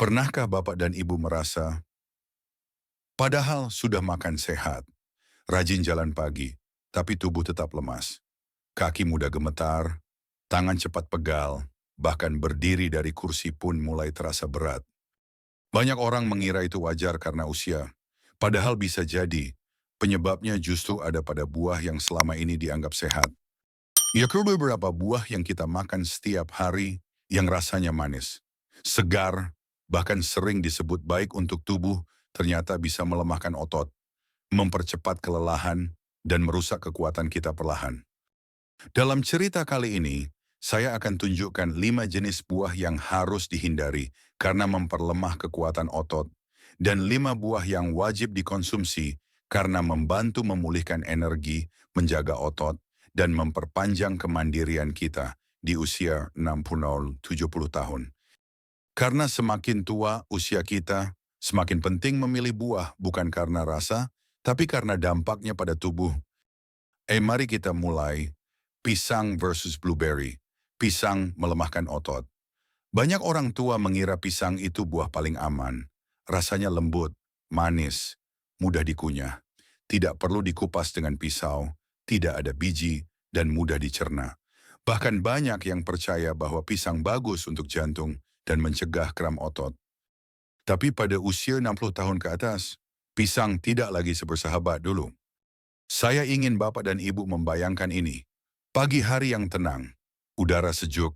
Pernahkah Bapak dan Ibu merasa, padahal sudah makan sehat, rajin jalan pagi, tapi tubuh tetap lemas? Kaki mudah gemetar, tangan cepat pegal, bahkan berdiri dari kursi pun mulai terasa berat. Banyak orang mengira itu wajar karena usia, padahal bisa jadi penyebabnya justru ada pada buah yang selama ini dianggap sehat. Yaitu beberapa buah yang kita makan setiap hari yang rasanya manis, segar, bahkan sering disebut baik untuk tubuh, ternyata bisa melemahkan otot, mempercepat kelelahan, dan merusak kekuatan kita perlahan. Dalam cerita kali ini, saya akan tunjukkan 5 jenis buah yang harus dihindari karena memperlemah kekuatan otot, dan 5 buah yang wajib dikonsumsi karena membantu memulihkan energi, menjaga otot, dan memperpanjang kemandirian kita di usia 60-70 tahun. Karena semakin tua usia kita, semakin penting memilih buah bukan karena rasa, tapi karena dampaknya pada tubuh. Mari kita mulai. Pisang versus blueberry. Pisang melemahkan otot. Banyak orang tua mengira pisang itu buah paling aman. Rasanya lembut, manis, mudah dikunyah. Tidak perlu dikupas dengan pisau, tidak ada biji, dan mudah dicerna. Bahkan banyak yang percaya bahwa pisang bagus untuk jantung dan mencegah kram otot. Tapi pada usia 60 tahun ke atas, pisang tidak lagi sebersahabat dulu. Saya ingin Bapak dan Ibu membayangkan ini. Pagi hari yang tenang, udara sejuk,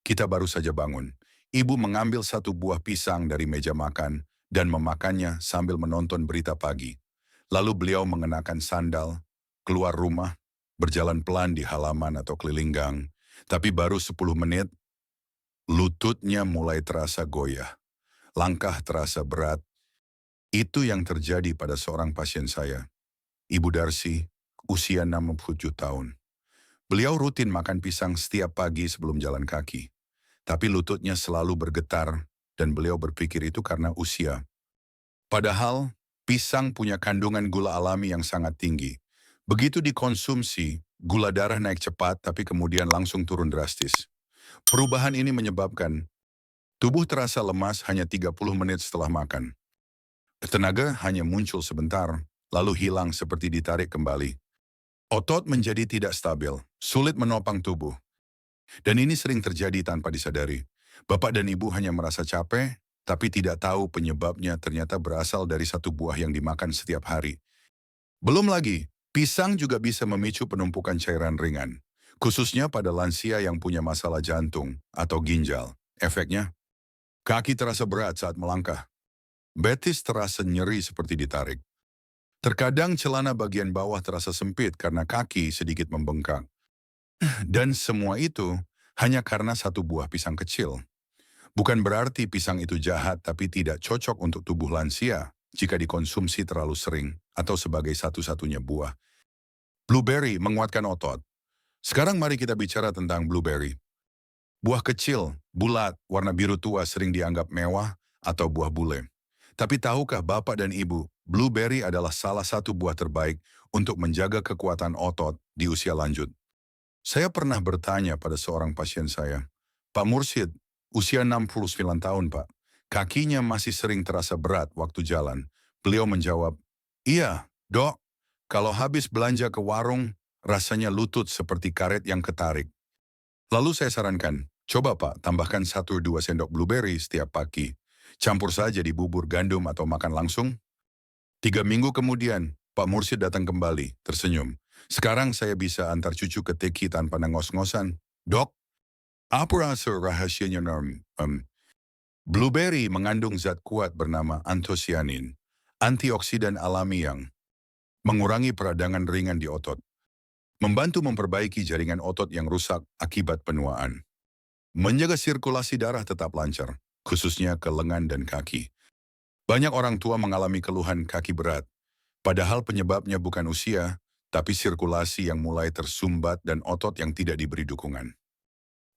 kita baru saja bangun. Ibu mengambil satu buah pisang dari meja makan dan memakannya sambil menonton berita pagi. Lalu beliau mengenakan sandal, keluar rumah, berjalan pelan di halaman atau keliling gang. Tapi baru 10 menit, lututnya mulai terasa goyah. Langkah terasa berat. Itu yang terjadi pada seorang pasien saya. Ibu Darsi, usia 67 tahun. Beliau rutin makan pisang setiap pagi sebelum jalan kaki. Tapi lututnya selalu bergetar dan beliau berpikir itu karena usia. Padahal, pisang punya kandungan gula alami yang sangat tinggi. Begitu dikonsumsi, gula darah naik cepat tapi kemudian langsung turun drastis. Perubahan ini menyebabkan tubuh terasa lemas hanya 30 menit setelah makan. Tenaga hanya muncul sebentar, lalu hilang seperti ditarik kembali. Otot menjadi tidak stabil, sulit menopang tubuh. Dan ini sering terjadi tanpa disadari. Bapak dan Ibu hanya merasa capek, tapi tidak tahu penyebabnya ternyata berasal dari satu buah yang dimakan setiap hari. Belum lagi, pisang juga bisa memicu penumpukan cairan ringan, khususnya pada lansia yang punya masalah jantung atau ginjal. Efeknya, kaki terasa berat saat melangkah. Betis terasa nyeri seperti ditarik. Terkadang celana bagian bawah terasa sempit karena kaki sedikit membengkak. Dan semua itu hanya karena satu buah pisang kecil. Bukan berarti pisang itu jahat tapi tidak cocok untuk tubuh lansia jika dikonsumsi terlalu sering atau sebagai satu-satunya buah. Blueberry menguatkan otot. Sekarang mari kita bicara tentang blueberry. Buah kecil, bulat, warna biru tua sering dianggap mewah atau buah bule. Tapi tahukah Bapak dan Ibu, blueberry adalah salah satu buah terbaik untuk menjaga kekuatan otot di usia lanjut. Saya pernah bertanya pada seorang pasien saya, Pak Mursyid, usia 69 tahun Pak, kakinya masih sering terasa berat waktu jalan. Beliau menjawab, iya dok, kalau habis belanja ke warung, rasanya lutut seperti karet yang ketarik. Lalu saya sarankan, coba Pak tambahkan 1-2 sendok blueberry setiap pagi. Campur saja di bubur gandum atau makan langsung. 3 minggu kemudian, Pak Mursyid datang kembali, tersenyum. Sekarang saya bisa antar cucu ke teki tanpa nengos-ngosan. Dok, apa rahasianya blueberry mengandung zat kuat bernama anthocyanin, antioksidan alami yang mengurangi peradangan ringan di otot, membantu memperbaiki jaringan otot yang rusak akibat penuaan, menjaga sirkulasi darah tetap lancar, khususnya ke lengan dan kaki. Banyak orang tua mengalami keluhan kaki berat, padahal penyebabnya bukan usia, tapi sirkulasi yang mulai tersumbat dan otot yang tidak diberi dukungan.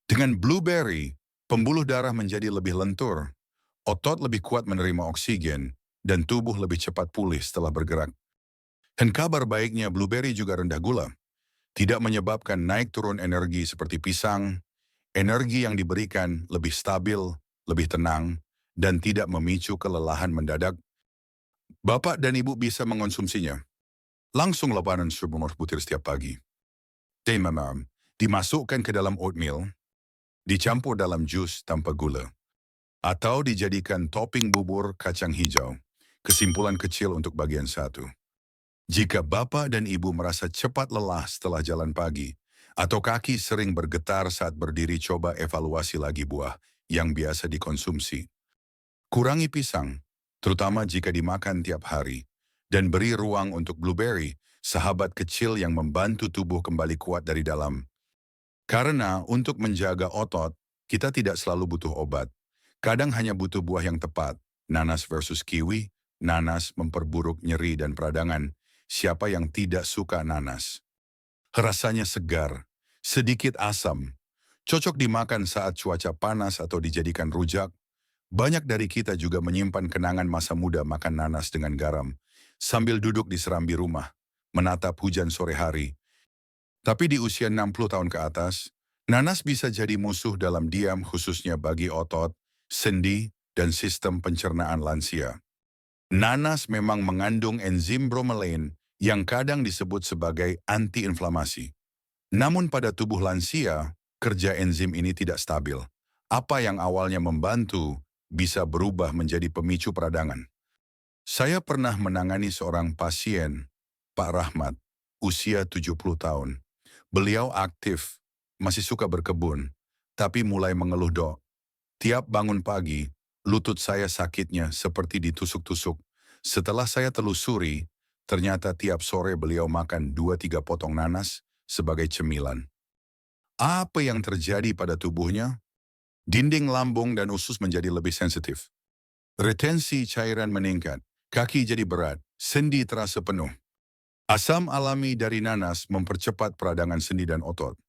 Dengan blueberry, pembuluh darah menjadi lebih lentur, otot lebih kuat menerima oksigen, dan tubuh lebih cepat pulih setelah bergerak. Dan kabar baiknya blueberry juga rendah gula, tidak menyebabkan naik turun energi seperti pisang, energi yang diberikan lebih stabil, lebih tenang, dan tidak memicu kelelahan mendadak. Bapak dan Ibu bisa mengonsumsinya. Langsung 8 butir setiap pagi. Teh mamam dimasukkan ke dalam oatmeal, dicampur dalam jus tanpa gula, atau dijadikan topping bubur kacang hijau. Kesimpulan kecil untuk bagian 1. Jika Bapak dan Ibu merasa cepat lelah setelah jalan pagi, atau kaki sering bergetar saat berdiri, coba evaluasi lagi buah yang biasa dikonsumsi. Kurangi pisang, terutama jika dimakan tiap hari, dan beri ruang untuk blueberry, sahabat kecil yang membantu tubuh kembali kuat dari dalam. Karena untuk menjaga otot, kita tidak selalu butuh obat. Kadang hanya butuh buah yang tepat. Nanas versus kiwi, nanas memperburuk nyeri dan peradangan. Siapa yang tidak suka nanas? Rasanya segar, sedikit asam, cocok dimakan saat cuaca panas atau dijadikan rujak. Banyak dari kita juga menyimpan kenangan masa muda makan nanas dengan garam, sambil duduk di serambi rumah, menatap hujan sore hari. Tapi di usia 60 tahun ke atas, nanas bisa jadi musuh dalam diam, khususnya bagi otot, sendi, dan sistem pencernaan lansia. Nanas memang mengandung enzim bromelain yang kadang disebut sebagai antiinflamasi. Namun pada tubuh lansia, kerja enzim ini tidak stabil. Apa yang awalnya membantu bisa berubah menjadi pemicu peradangan. Saya pernah menangani seorang pasien, Pak Rahmat, usia 70 tahun. Beliau aktif, masih suka berkebun, tapi mulai mengeluh, Dok. Tiap bangun pagi, lutut saya sakitnya seperti ditusuk-tusuk. Setelah saya telusuri, ternyata tiap sore beliau makan 2-3 potong nanas sebagai cemilan. Apa yang terjadi pada tubuhnya? Dinding lambung dan usus menjadi lebih sensitif. Retensi cairan meningkat, kaki jadi berat, sendi terasa penuh. Asam alami dari nanas mempercepat peradangan sendi dan otot.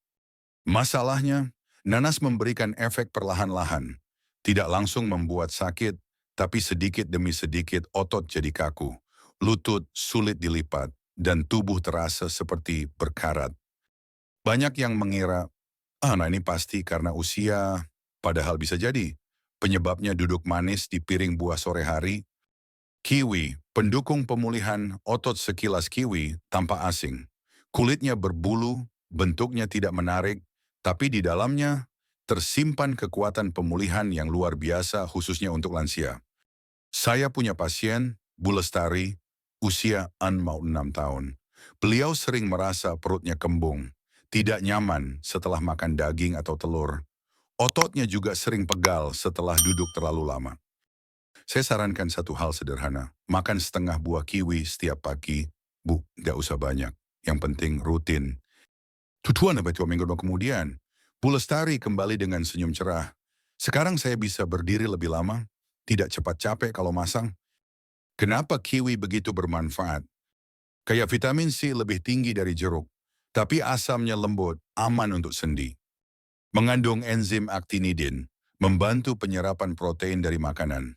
Masalahnya, nanas memberikan efek perlahan-lahan. Tidak langsung membuat sakit, tapi sedikit demi sedikit otot jadi kaku. Lutut sulit dilipat, dan tubuh terasa seperti berkarat. Banyak yang mengira, nah ini pasti karena usia, padahal bisa jadi. Penyebabnya duduk manis di piring buah sore hari. Kiwi, pendukung pemulihan otot. Sekilas kiwi tampak asing. Kulitnya berbulu, bentuknya tidak menarik, tapi di dalamnya tersimpan kekuatan pemulihan yang luar biasa khususnya untuk lansia. Saya punya pasien, Bu Lestari, usia 6 tahun. Beliau sering merasa perutnya kembung, tidak nyaman setelah makan daging atau telur. Ototnya juga sering pegal setelah duduk terlalu lama. Saya sarankan satu hal sederhana, makan setengah buah kiwi setiap pagi. Bu, nggak usah banyak, yang penting rutin. Tujuan sampai 2 minggu kemudian, Bu Lestari kembali dengan senyum cerah. Sekarang saya bisa berdiri lebih lama, tidak cepat capek kalau masang. Kenapa kiwi begitu bermanfaat? Kayak vitamin C lebih tinggi dari jeruk, tapi asamnya lembut, aman untuk sendi. Mengandung enzim actinidin, membantu penyerapan protein dari makanan.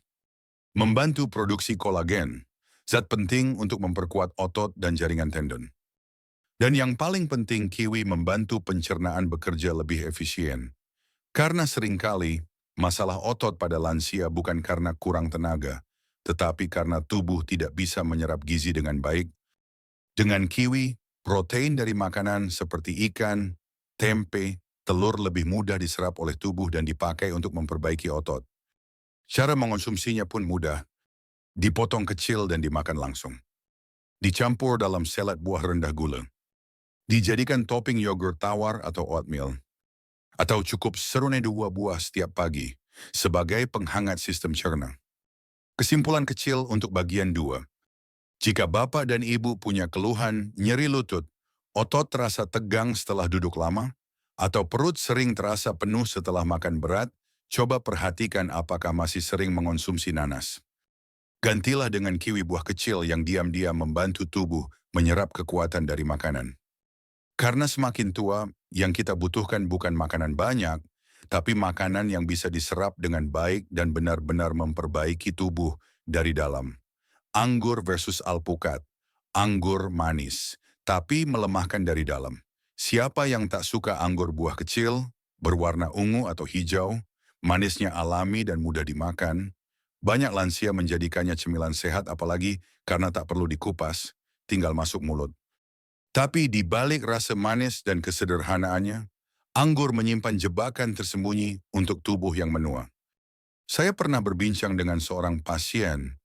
Membantu produksi kolagen, zat penting untuk memperkuat otot dan jaringan tendon. Dan yang paling penting, kiwi membantu pencernaan bekerja lebih efisien. Karena seringkali, masalah otot pada lansia bukan karena kurang tenaga, tetapi karena tubuh tidak bisa menyerap gizi dengan baik. Dengan kiwi, protein dari makanan seperti ikan, tempe, telur lebih mudah diserap oleh tubuh dan dipakai untuk memperbaiki otot. Cara mengonsumsinya pun mudah, dipotong kecil dan dimakan langsung. Dicampur dalam salad buah rendah gula. Dijadikan topping yogurt tawar atau oatmeal. Atau cukup serune 2 buah setiap pagi sebagai penghangat sistem cerna. Kesimpulan kecil untuk bagian 2. Jika Bapak dan Ibu punya keluhan nyeri lutut, otot terasa tegang setelah duduk lama, atau perut sering terasa penuh setelah makan berat, coba perhatikan apakah masih sering mengonsumsi nanas. Gantilah dengan kiwi, buah kecil yang diam-diam membantu tubuh menyerap kekuatan dari makanan. Karena semakin tua, yang kita butuhkan bukan makanan banyak, tapi makanan yang bisa diserap dengan baik dan benar-benar memperbaiki tubuh dari dalam. Anggur versus alpukat. Anggur manis, tapi melemahkan dari dalam. Siapa yang tak suka anggur buah kecil, berwarna ungu atau hijau, manisnya alami dan mudah dimakan? Banyak lansia menjadikannya cemilan sehat apalagi karena tak perlu dikupas, tinggal masuk mulut. Tapi di balik rasa manis dan kesederhanaannya, anggur menyimpan jebakan tersembunyi untuk tubuh yang menua. Saya pernah berbincang dengan seorang pasien,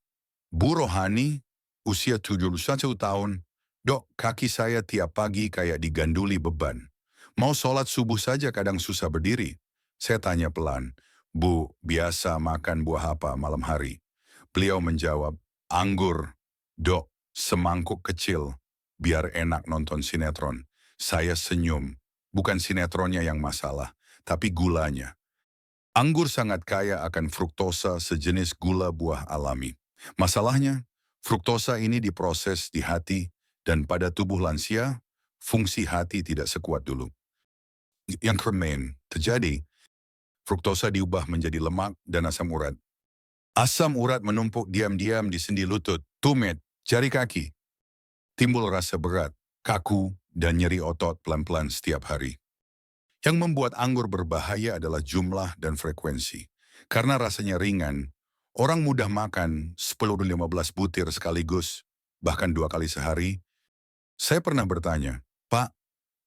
Bu Rohani, usia 71 tahun. Dok, kaki saya tiap pagi kayak diganduli beban. Mau sholat subuh saja kadang susah berdiri. Saya tanya pelan, Bu, biasa makan buah apa malam hari? Beliau menjawab, anggur. Dok, semangkuk kecil, biar enak nonton sinetron. Saya senyum, bukan sinetronnya yang masalah, tapi gulanya. Anggur sangat kaya akan fruktosa sejenis gula buah alami. Masalahnya, fruktosa ini diproses di hati dan pada tubuh lansia, fungsi hati tidak sekuat dulu. Yang remain terjadi, fruktosa diubah menjadi lemak dan asam urat. Asam urat menumpuk diam-diam di sendi lutut, tumit, jari kaki. Timbul rasa berat, kaku, dan nyeri otot pelan-pelan setiap hari. Yang membuat anggur berbahaya adalah jumlah dan frekuensi. Karena rasanya ringan, orang mudah makan 10-15 butir sekaligus, bahkan 2 kali sehari. Saya pernah bertanya, Pak,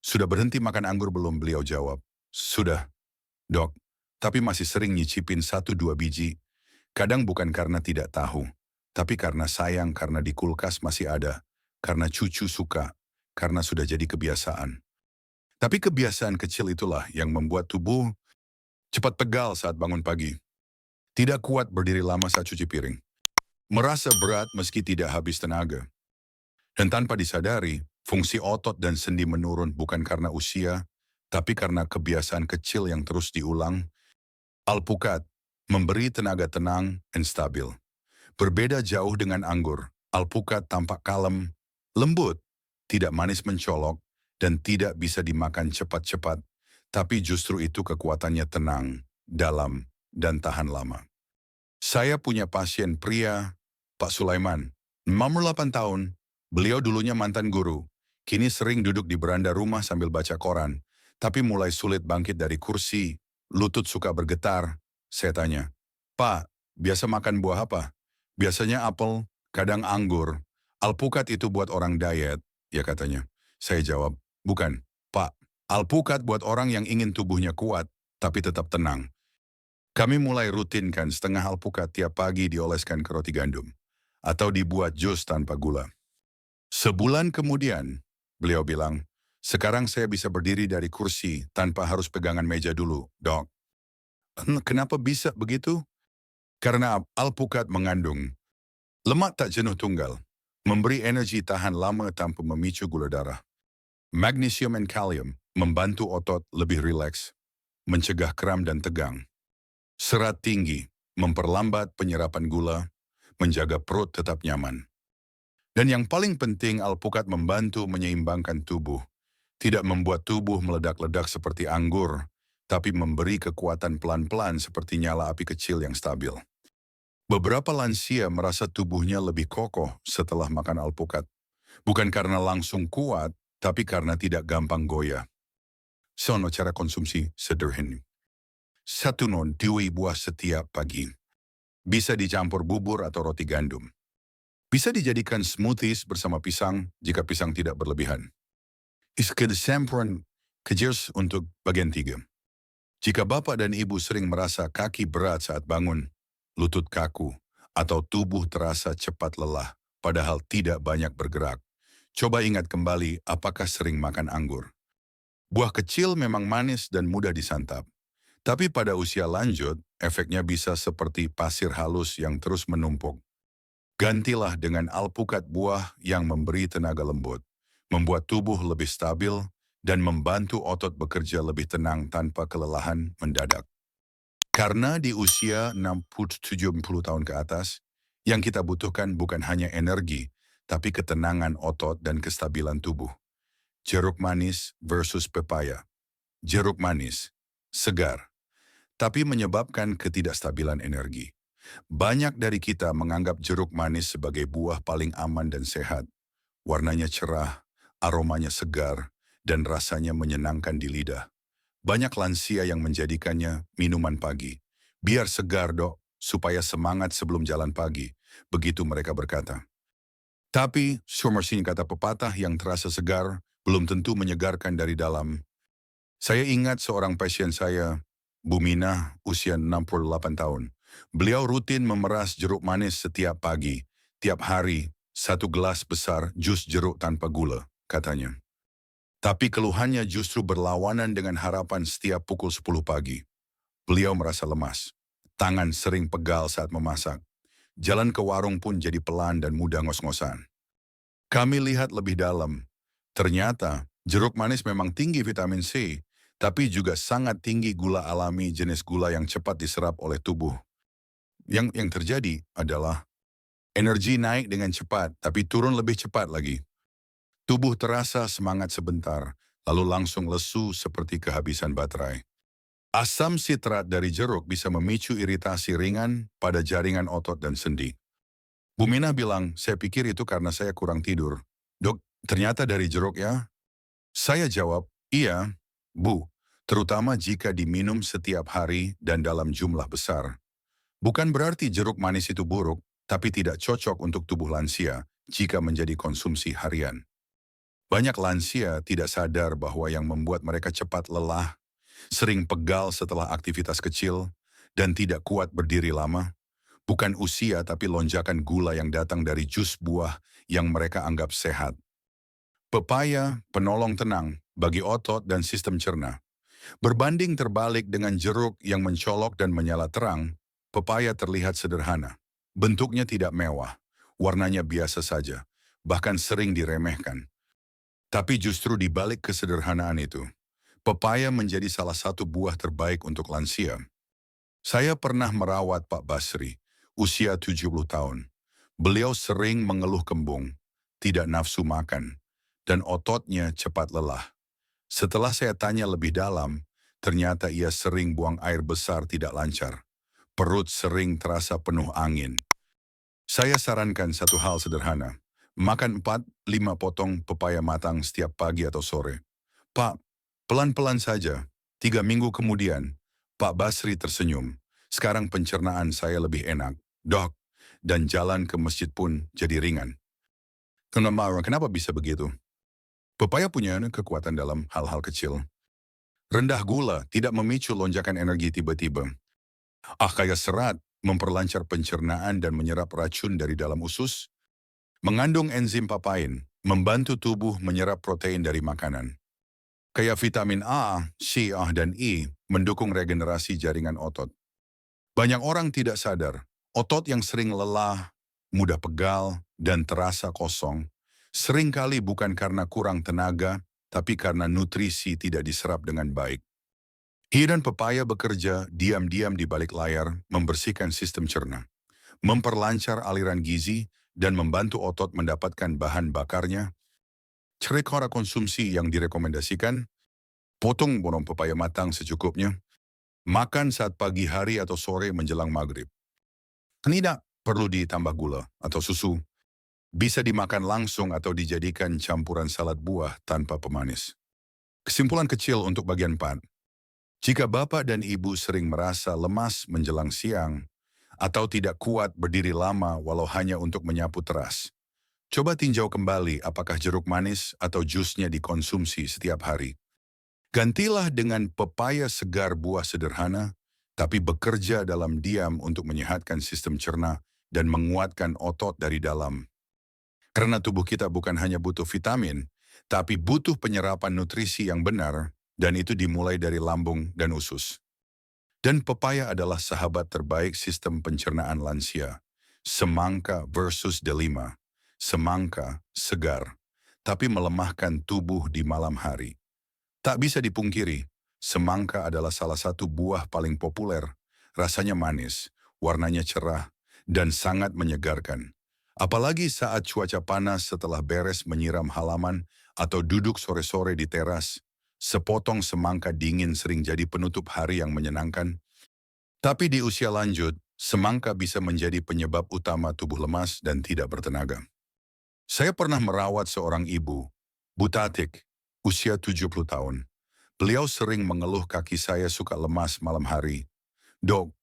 sudah berhenti makan anggur belum? Beliau jawab, sudah, dok, tapi masih sering nyicipin 1-2 biji. Kadang bukan karena tidak tahu, tapi karena sayang, karena di kulkas masih ada, karena cucu suka, karena sudah jadi kebiasaan. Tapi kebiasaan kecil itulah yang membuat tubuh cepat pegal saat bangun pagi. Tidak kuat berdiri lama saat cuci piring. Merasa berat meski tidak habis tenaga. Dan tanpa disadari, fungsi otot dan sendi menurun bukan karena usia, tapi karena kebiasaan kecil yang terus diulang. Alpukat memberi tenaga tenang dan stabil. Berbeda jauh dengan anggur, alpukat tampak kalem, lembut, tidak manis mencolok, dan tidak bisa dimakan cepat-cepat, tapi justru itu kekuatannya tenang, dalam, dan tahan lama. Saya punya pasien pria, Pak Sulaiman, 68 tahun, beliau dulunya mantan guru, kini sering duduk di beranda rumah sambil baca koran, tapi mulai sulit bangkit dari kursi, lutut suka bergetar. Saya tanya, Pak, biasa makan buah apa? Biasanya apel, kadang anggur. Alpukat itu buat orang diet, ya katanya. Saya jawab, bukan, Pak. Alpukat buat orang yang ingin tubuhnya kuat, tapi tetap tenang. Kami mulai rutinkan setengah alpukat tiap pagi dioleskan ke roti gandum. Atau dibuat jus tanpa gula. Sebulan kemudian, beliau bilang, sekarang saya bisa berdiri dari kursi tanpa harus pegangan meja dulu, dok. Kenapa bisa begitu? Karena alpukat mengandung lemak tak jenuh tunggal, memberi energi tahan lama tanpa memicu gula darah. Magnesium dan kalium membantu otot lebih rileks, mencegah kram dan tegang. Serat tinggi memperlambat penyerapan gula, menjaga perut tetap nyaman. Dan yang paling penting, alpukat membantu menyeimbangkan tubuh. Tidak membuat tubuh meledak-ledak seperti anggur, tapi memberi kekuatan pelan-pelan seperti nyala api kecil yang stabil. Beberapa lansia merasa tubuhnya lebih kokoh setelah makan alpukat. Bukan karena langsung kuat, tapi karena tidak gampang goyah. Sono cara konsumsi sederhana. 1 non 2 buah setiap pagi. Bisa dicampur bubur atau roti gandum. Bisa dijadikan smoothies bersama pisang jika pisang tidak berlebihan. Iskedesempron kejers untuk bagian 3. Jika bapak dan ibu sering merasa kaki berat saat bangun, lutut kaku, atau tubuh terasa cepat lelah, padahal tidak banyak bergerak, coba ingat kembali apakah sering makan anggur. Buah kecil memang manis dan mudah disantap. Tapi pada usia lanjut, efeknya bisa seperti pasir halus yang terus menumpuk. Gantilah dengan alpukat buah yang memberi tenaga lembut, membuat tubuh lebih stabil, dan membantu otot bekerja lebih tenang tanpa kelelahan mendadak. Karena di usia 60-70 tahun ke atas, yang kita butuhkan bukan hanya energi, tapi ketenangan otot dan kestabilan tubuh. Jeruk manis versus pepaya. Jeruk manis, segar, tapi menyebabkan ketidakstabilan energi. Banyak dari kita menganggap jeruk manis sebagai buah paling aman dan sehat. Warnanya cerah, aromanya segar, dan rasanya menyenangkan di lidah. Banyak lansia yang menjadikannya minuman pagi. Biar segar dok, supaya semangat sebelum jalan pagi, begitu mereka berkata. Tapi, Somersin kata pepatah yang terasa segar, belum tentu menyegarkan dari dalam. Saya ingat seorang pasien saya, Bu Minah, usia 68 tahun. Beliau rutin memeras jeruk manis setiap pagi, tiap hari, 1 gelas besar jus jeruk tanpa gula, katanya. Tapi keluhannya justru berlawanan dengan harapan setiap pukul 10 pagi. Beliau merasa lemas. Tangan sering pegal saat memasak. Jalan ke warung pun jadi pelan dan mudah ngos-ngosan. Kami lihat lebih dalam. Ternyata, jeruk manis memang tinggi vitamin C, tapi juga sangat tinggi gula alami jenis gula yang cepat diserap oleh tubuh. Yang terjadi adalah energi naik dengan cepat, tapi turun lebih cepat lagi. Tubuh terasa semangat sebentar, lalu langsung lesu seperti kehabisan baterai. Asam sitrat dari jeruk bisa memicu iritasi ringan pada jaringan otot dan sendi. Bu Minah bilang, saya pikir itu karena saya kurang tidur. Dok, ternyata dari jeruk ya? Saya jawab, iya, Bu, terutama jika diminum setiap hari dan dalam jumlah besar. Bukan berarti jeruk manis itu buruk, tapi tidak cocok untuk tubuh lansia jika menjadi konsumsi harian. Banyak lansia tidak sadar bahwa yang membuat mereka cepat lelah, sering pegal setelah aktivitas kecil, dan tidak kuat berdiri lama, bukan usia tapi lonjakan gula yang datang dari jus buah yang mereka anggap sehat. Pepaya, penolong tenang bagi otot dan sistem cerna. Berbanding terbalik dengan jeruk yang mencolok dan menyala terang, pepaya terlihat sederhana. Bentuknya tidak mewah, warnanya biasa saja, bahkan sering diremehkan. Tapi justru di balik kesederhanaan itu, pepaya menjadi salah satu buah terbaik untuk lansia. Saya pernah merawat Pak Basri, usia 70 tahun. Beliau sering mengeluh kembung, tidak nafsu makan, dan ototnya cepat lelah. Setelah saya tanya lebih dalam, ternyata ia sering buang air besar tidak lancar. Perut sering terasa penuh angin. Saya sarankan satu hal sederhana. Makan 4-5 potong pepaya matang setiap pagi atau sore. Pak, pelan-pelan saja. 3 minggu kemudian, Pak Basri tersenyum. Sekarang pencernaan saya lebih enak. Dok, dan jalan ke masjid pun jadi ringan. Kenapa bisa begitu? Pepaya punya kekuatan dalam hal-hal kecil. Rendah gula tidak memicu lonjakan energi tiba-tiba. Kaya serat memperlancar pencernaan dan menyerap racun dari dalam usus. Mengandung enzim papain, membantu tubuh menyerap protein dari makanan. Kayak vitamin A, C, dan E mendukung regenerasi jaringan otot. Banyak orang tidak sadar, otot yang sering lelah, mudah pegal, dan terasa kosong, seringkali bukan karena kurang tenaga, tapi karena nutrisi tidak diserap dengan baik. Hidan pepaya bekerja diam-diam di balik layar, membersihkan sistem cerna, memperlancar aliran gizi, dan membantu otot mendapatkan bahan bakarnya. Cara konsumsi yang direkomendasikan, potong borong pepaya matang secukupnya, makan saat pagi hari atau sore menjelang maghrib. Tidak perlu ditambah gula atau susu. Bisa dimakan langsung atau dijadikan campuran salad buah tanpa pemanis. Kesimpulan kecil untuk bagian 4. Jika Bapak dan Ibu sering merasa lemas menjelang siang, atau tidak kuat berdiri lama walau hanya untuk menyapu teras, coba tinjau kembali apakah jeruk manis atau jusnya dikonsumsi setiap hari. Gantilah dengan pepaya segar buah sederhana, tapi bekerja dalam diam untuk menyehatkan sistem cerna dan menguatkan otot dari dalam. Karena tubuh kita bukan hanya butuh vitamin, tapi butuh penyerapan nutrisi yang benar, dan itu dimulai dari lambung dan usus. Dan pepaya adalah sahabat terbaik sistem pencernaan lansia. Semangka versus delima. Semangka segar, tapi melemahkan tubuh di malam hari. Tak bisa dipungkiri, semangka adalah salah satu buah paling populer. Rasanya manis, warnanya cerah, dan sangat menyegarkan. Apalagi saat cuaca panas setelah beres menyiram halaman atau duduk sore-sore di teras, sepotong semangka dingin sering jadi penutup hari yang menyenangkan. Tapi di usia lanjut, semangka bisa menjadi penyebab utama tubuh lemas dan tidak bertenaga. Saya pernah merawat seorang ibu, Bu Tatik, usia 70 tahun. Beliau sering mengeluh kaki saya suka lemas malam hari. Dok,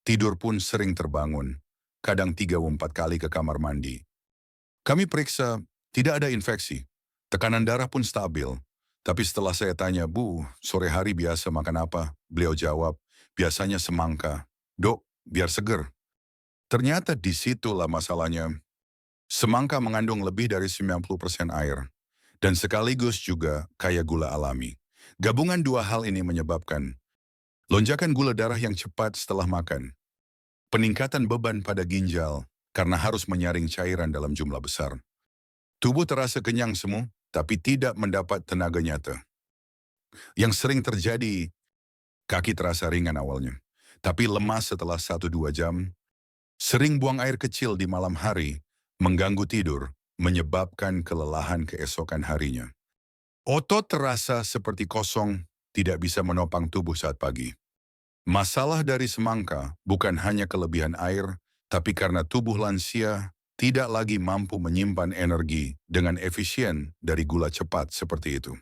Tidur pun sering terbangun, kadang 3-4 kali ke kamar mandi. Kami periksa, tidak ada infeksi. Tekanan darah pun stabil. Tapi setelah saya tanya, Bu, sore hari biasa makan apa? Beliau jawab, biasanya semangka. Dok, biar seger. Ternyata disitulah masalahnya. Semangka mengandung lebih dari 90% air. Dan sekaligus juga kaya gula alami. Gabungan dua hal ini menyebabkan lonjakan gula darah yang cepat setelah makan, peningkatan beban pada ginjal karena harus menyaring cairan dalam jumlah besar. Tubuh terasa kenyang semu, tapi tidak mendapat tenaga nyata. Yang sering terjadi, kaki terasa ringan awalnya, tapi lemas setelah 1-2 jam, sering buang air kecil di malam hari, mengganggu tidur, menyebabkan kelelahan keesokan harinya. Otot terasa seperti kosong, tidak bisa menopang tubuh saat pagi. Masalah dari semangka bukan hanya kelebihan air, tapi karena tubuh lansia tidak lagi mampu menyimpan energi dengan efisien dari gula cepat seperti itu.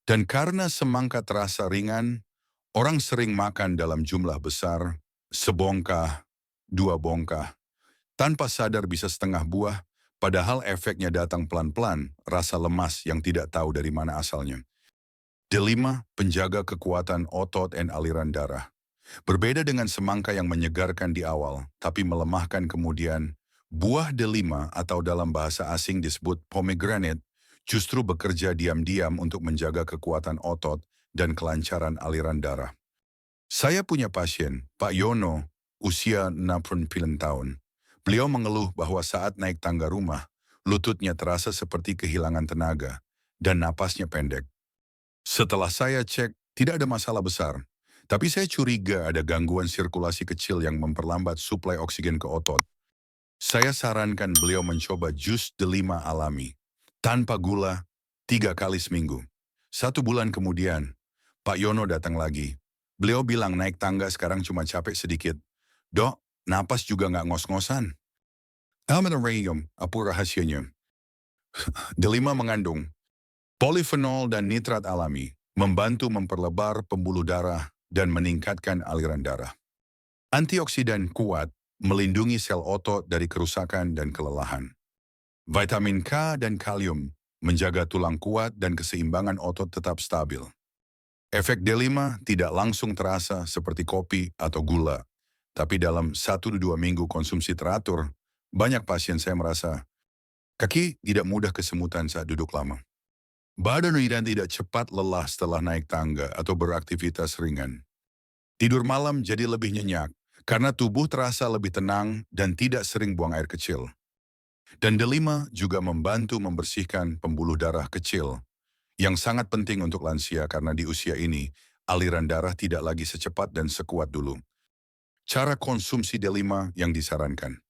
Dan karena semangka terasa ringan, orang sering makan dalam jumlah besar, sebongkah, 2 bongkah, tanpa sadar bisa setengah buah, padahal efeknya datang pelan-pelan, rasa lemas yang tidak tahu dari mana asalnya. Delima, penjaga kekuatan otot dan aliran darah. Berbeda dengan semangka yang menyegarkan di awal, tapi melemahkan kemudian, buah delima atau dalam bahasa asing disebut pomegranate, justru bekerja diam-diam untuk menjaga kekuatan otot dan kelancaran aliran darah. Saya punya pasien, Pak Yono, usia 69 tahun. Beliau mengeluh bahwa saat naik tangga rumah, lututnya terasa seperti kehilangan tenaga, dan napasnya pendek. Setelah saya cek, tidak ada masalah besar. Tapi saya curiga ada gangguan sirkulasi kecil yang memperlambat suplai oksigen ke otot. Saya sarankan beliau mencoba jus delima alami, tanpa gula, 3 kali seminggu. 1 bulan kemudian, Pak Yono datang lagi. Beliau bilang naik tangga sekarang cuma capek sedikit. Dok, napas juga nggak ngos-ngosan. Almenarium, apa rahasianya? Delima mengandung polifenol dan nitrat alami, membantu memperlebar pembuluh darah dan meningkatkan aliran darah. Antioksidan kuat, melindungi sel otot dari kerusakan dan kelelahan. Vitamin K dan kalium, menjaga tulang kuat dan keseimbangan otot tetap stabil. Efek delima tidak langsung terasa seperti kopi atau gula, tapi dalam 1-2 minggu konsumsi teratur, banyak pasien saya merasa kaki tidak mudah kesemutan saat duduk lama. Badan tidak cepat lelah setelah naik tangga atau beraktivitas ringan. Tidur malam jadi lebih nyenyak, karena tubuh terasa lebih tenang dan tidak sering buang air kecil. Dan delima juga membantu membersihkan pembuluh darah kecil, yang sangat penting untuk lansia karena di usia ini, aliran darah tidak lagi secepat dan sekuat dulu. Cara konsumsi delima yang disarankan.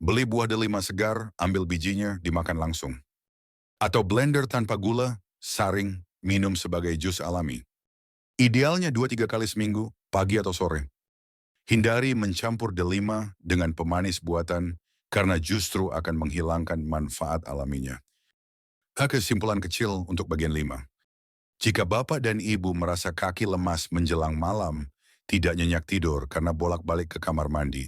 Beli buah delima segar, ambil bijinya, dimakan langsung. Atau blender tanpa gula, saring, minum sebagai jus alami. Idealnya 2-3 kali seminggu, pagi atau sore. Hindari mencampur delima dengan pemanis buatan karena justru akan menghilangkan manfaat alaminya. Kesimpulan kecil untuk bagian 5. Jika Bapak dan Ibu merasa kaki lemas menjelang malam, tidak nyenyak tidur karena bolak-balik ke kamar mandi,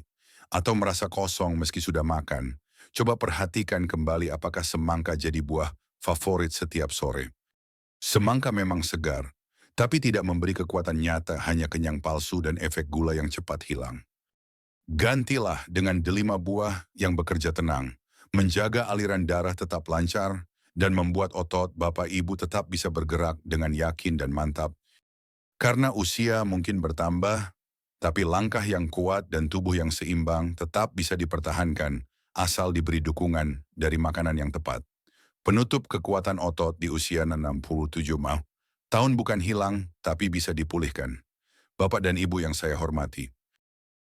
atau merasa kosong meski sudah makan, coba perhatikan kembali apakah semangka jadi buah favorit setiap sore. Semangka memang segar, tapi tidak memberi kekuatan nyata, hanya kenyang palsu dan efek gula yang cepat hilang. Gantilah dengan delima buah yang bekerja tenang, menjaga aliran darah tetap lancar, dan membuat otot Bapak Ibu tetap bisa bergerak dengan yakin dan mantap. Karena usia mungkin bertambah, tapi langkah yang kuat dan tubuh yang seimbang tetap bisa dipertahankan asal diberi dukungan dari makanan yang tepat. Penutup kekuatan otot di usia 67 tahun bukan hilang, tapi bisa dipulihkan. Bapak dan Ibu yang saya hormati,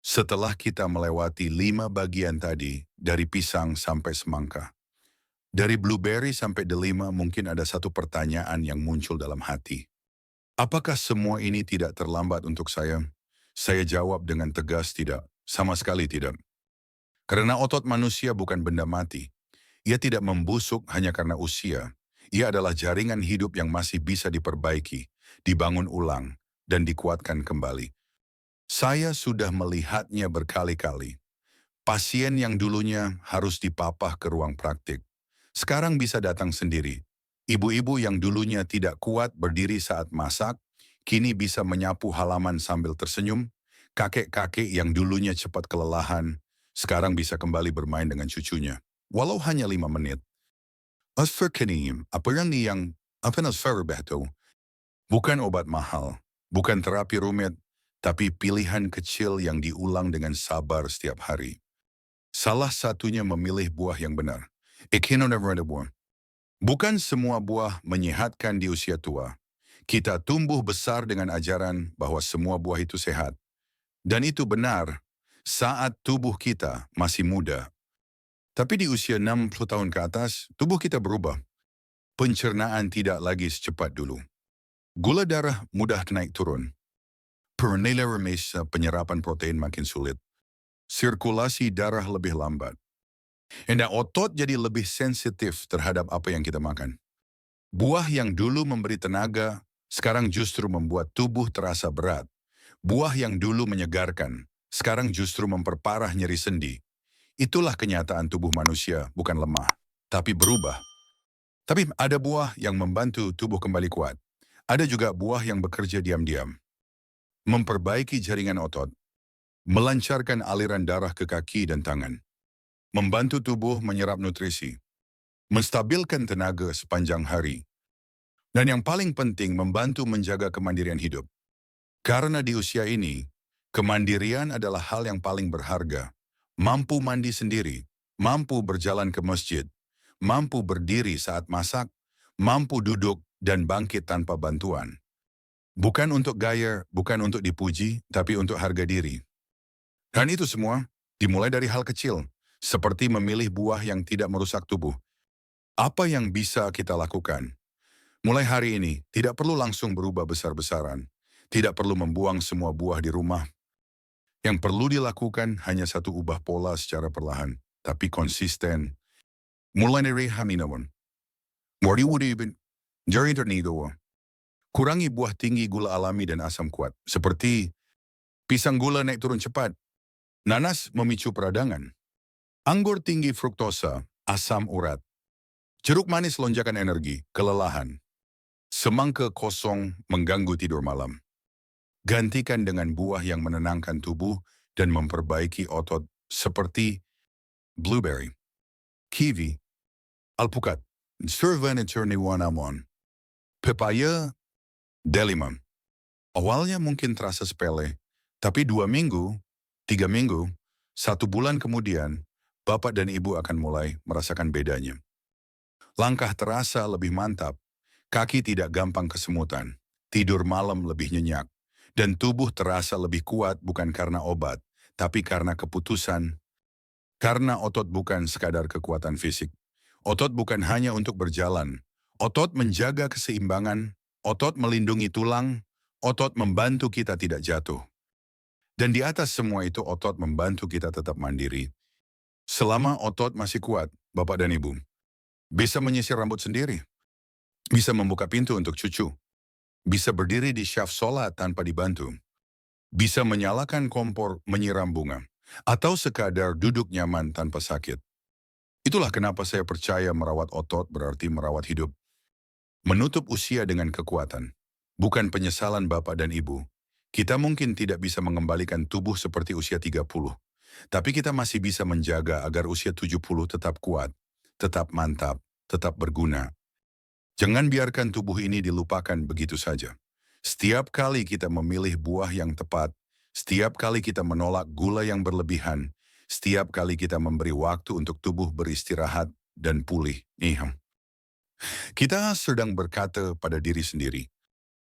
setelah kita melewati 5 bagian tadi, dari pisang sampai semangka, dari blueberry sampai delima, mungkin ada satu pertanyaan yang muncul dalam hati. Apakah semua ini tidak terlambat untuk saya? Saya jawab dengan tegas tidak, sama sekali tidak. Karena otot manusia bukan benda mati. Ia tidak membusuk hanya karena usia. Ia adalah jaringan hidup yang masih bisa diperbaiki, dibangun ulang, dan dikuatkan kembali. Saya sudah melihatnya berkali-kali. Pasien yang dulunya harus dipapah ke ruang praktik, sekarang bisa datang sendiri. Ibu-ibu yang dulunya tidak kuat berdiri saat masak, kini bisa menyapu halaman sambil tersenyum. Kakek-kakek yang dulunya cepat kelelahan, sekarang bisa kembali bermain dengan cucunya. Walau hanya 5 menit. Asferkenim, apa nasferbeto, bukan obat mahal, bukan terapi rumit, tapi pilihan kecil yang diulang dengan sabar setiap hari. Salah satunya memilih buah yang benar. Buah. Bukan semua buah menyehatkan di usia tua. Kita tumbuh besar dengan ajaran bahwa semua buah itu sehat. Dan itu benar saat tubuh kita masih muda. Tapi di usia 60 tahun ke atas, tubuh kita berubah. Pencernaan tidak lagi secepat dulu. Gula darah mudah naik turun. Pernila remesa penyerapan protein makin sulit. Sirkulasi darah lebih lambat. Dan otot jadi lebih sensitif terhadap apa yang kita makan. Buah yang dulu memberi tenaga, sekarang justru membuat tubuh terasa berat. Buah yang dulu menyegarkan, sekarang justru memperparah nyeri sendi. Itulah kenyataan tubuh manusia, bukan lemah, tapi berubah. Tapi ada buah yang membantu tubuh kembali kuat. Ada juga buah yang bekerja diam-diam. Memperbaiki jaringan otot, melancarkan aliran darah ke kaki dan tangan. Membantu tubuh menyerap nutrisi, menstabilkan tenaga sepanjang hari. Dan yang paling penting, membantu menjaga kemandirian hidup. Karena di usia ini, kemandirian adalah hal yang paling berharga. Mampu mandi sendiri, mampu berjalan ke masjid, mampu berdiri saat masak, mampu duduk dan bangkit tanpa bantuan. Bukan untuk gaya, bukan untuk dipuji, tapi untuk harga diri. Dan itu semua dimulai dari hal kecil, seperti memilih buah yang tidak merusak tubuh. Apa yang bisa kita lakukan? Mulai hari ini, tidak perlu langsung berubah besar-besaran. Tidak perlu membuang semua buah di rumah. Yang perlu dilakukan hanya satu, ubah pola secara perlahan, tapi konsisten. Mulai dari haminawan. Wariwudibin. Jari ternigawa. Kurangi buah tinggi gula alami dan asam kuat, seperti pisang gula naik turun cepat. Nanas memicu peradangan. Anggur tinggi fruktosa, asam urat. Jeruk manis lonjakan energi, kelelahan. Semangka kosong mengganggu tidur malam. Gantikan dengan buah yang menenangkan tubuh dan memperbaiki otot seperti blueberry, kiwi, alpukat, servaniturniwanamon, pepaya, delimon. Awalnya mungkin terasa sepele, tapi 2 minggu, 3 minggu, 1 bulan kemudian, Bapak dan Ibu akan mulai merasakan bedanya. Langkah terasa lebih mantap, kaki tidak gampang kesemutan, tidur malam lebih nyenyak, dan tubuh terasa lebih kuat bukan karena obat, tapi karena keputusan. Karena otot bukan sekadar kekuatan fisik. Otot bukan hanya untuk berjalan. Otot menjaga keseimbangan, otot melindungi tulang, otot membantu kita tidak jatuh. Dan di atas semua itu, otot membantu kita tetap mandiri. Selama otot masih kuat, Bapak dan Ibu, bisa menyisir rambut sendiri, bisa membuka pintu untuk cucu, bisa berdiri di syaf sholat tanpa dibantu, bisa menyalakan kompor menyiram bunga, atau sekadar duduk nyaman tanpa sakit. Itulah kenapa saya percaya merawat otot berarti merawat hidup. Menutup usia dengan kekuatan, bukan penyesalan Bapak dan Ibu. Kita mungkin tidak bisa mengembalikan tubuh seperti usia 30, tapi kita masih bisa menjaga agar usia 70 tetap kuat, tetap mantap, tetap berguna. Jangan biarkan tubuh ini dilupakan begitu saja. Setiap kali kita memilih buah yang tepat, setiap kali kita menolak gula yang berlebihan, setiap kali kita memberi waktu untuk tubuh beristirahat dan pulih, kita sedang berkata pada diri sendiri,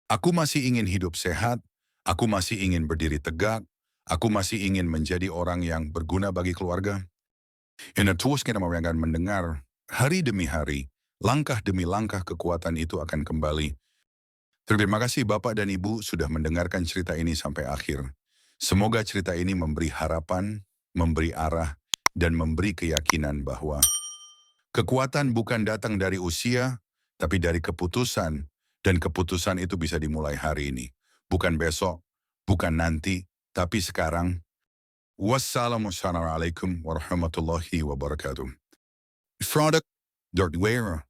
aku masih ingin hidup sehat, aku masih ingin berdiri tegak, aku masih ingin menjadi orang yang berguna bagi keluarga. Dan terus kita akan mendengar hari demi hari, langkah demi langkah kekuatan itu akan kembali. Terima kasih Bapak dan Ibu sudah mendengarkan cerita ini sampai akhir. Semoga cerita ini memberi harapan, memberi arah, dan memberi keyakinan bahwa kekuatan bukan datang dari usia, tapi dari keputusan. Dan keputusan itu bisa dimulai hari ini. Bukan besok, bukan nanti, Tapi sekarang, wassalamualaikum warahmatullahi wabarakatuh. Product, dirtwear,